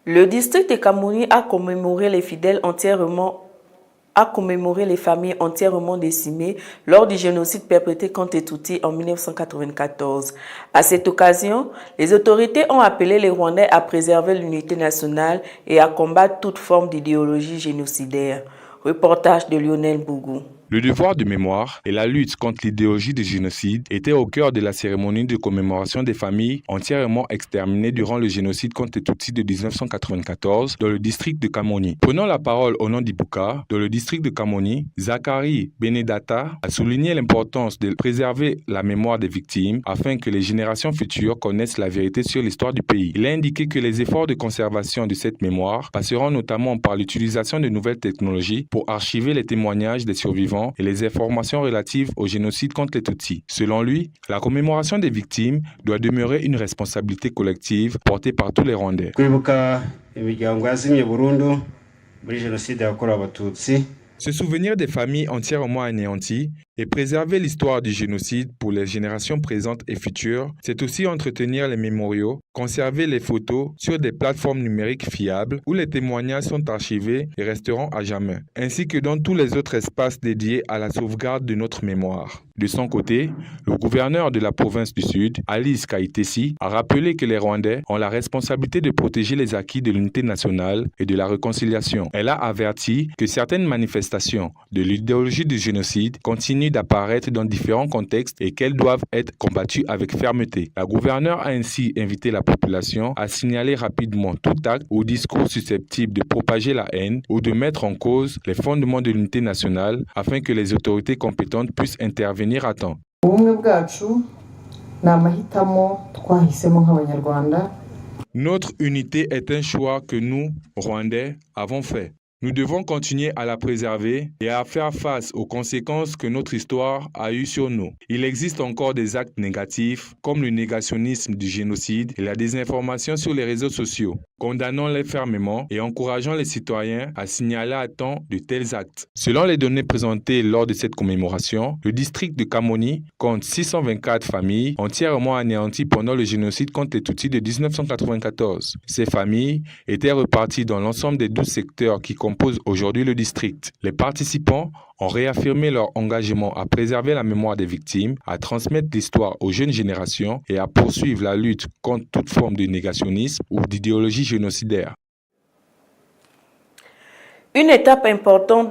Le district de Kamouni a commémoré les familles entièrement décimées lors du génocide perpétré contre les Tutsis en 1994. À cette occasion, les autorités ont appelé les Rwandais à préserver l'unité nationale et à combattre toute forme d'idéologie génocidaire. Reportage de Lionel Bougou. Le devoir de mémoire et la lutte contre l'idéologie du génocide étaient au cœur de la cérémonie de commémoration des familles entièrement exterminées durant le génocide contre les Tutsis de 1994 dans le district de Kamonyi. Prenant la parole au nom d'Ibuka, dans le district de Kamonyi, Zachary Benedata a souligné l'importance de préserver la mémoire des victimes afin que les générations futures connaissent la vérité sur l'histoire du pays. Il a indiqué que les efforts de conservation de cette mémoire passeront notamment par l'utilisation de nouvelles technologies pour archiver les témoignages des survivants et les informations relatives au génocide contre les Tutsis. Selon lui, la commémoration des victimes doit demeurer une responsabilité collective portée par tous les Rwandais. Se souvenir des familles entièrement anéanties et préserver l'histoire du génocide pour les générations présentes et futures, c'est aussi entretenir les mémoriaux, conserver les photos sur des plateformes numériques fiables où les témoignages sont archivés et resteront à jamais, ainsi que dans tous les autres espaces dédiés à la sauvegarde de notre mémoire. De son côté, le gouverneur de la province du Sud, Alice Kaitesi, a rappelé que les Rwandais ont la responsabilité de protéger les acquis de l'unité nationale et de la réconciliation. Elle a averti que certaines manifestations de l'idéologie du génocide continuent d'apparaître dans différents contextes et qu'elles doivent être combattues avec fermeté. La gouverneure a ainsi invité la population à signaler rapidement tout acte ou discours susceptible de propager la haine ou de mettre en cause les fondements de l'unité nationale afin que les autorités compétentes puissent intervenir à temps. Notre unité est un choix que nous, Rwandais, avons fait. Nous devons continuer à la préserver et à faire face aux conséquences que notre histoire a eues sur nous. Il existe encore des actes négatifs comme le négationnisme du génocide et la désinformation sur les réseaux sociaux. Condamnons-les fermement et encourageons les citoyens à signaler à temps de tels actes. Selon les données présentées lors de cette commémoration, le district de Kamonyi compte 624 familles entièrement anéanties pendant le génocide contre les Tutsis de 1994. Ces familles étaient reparties dans l'ensemble des 12 secteurs qui composent aujourd'hui le district. Les participants ont réaffirmé leur engagement à préserver la mémoire des victimes, à transmettre l'histoire aux jeunes générations et à poursuivre la lutte contre toute forme de négationnisme ou d'idéologie génocidaire. Une étape importante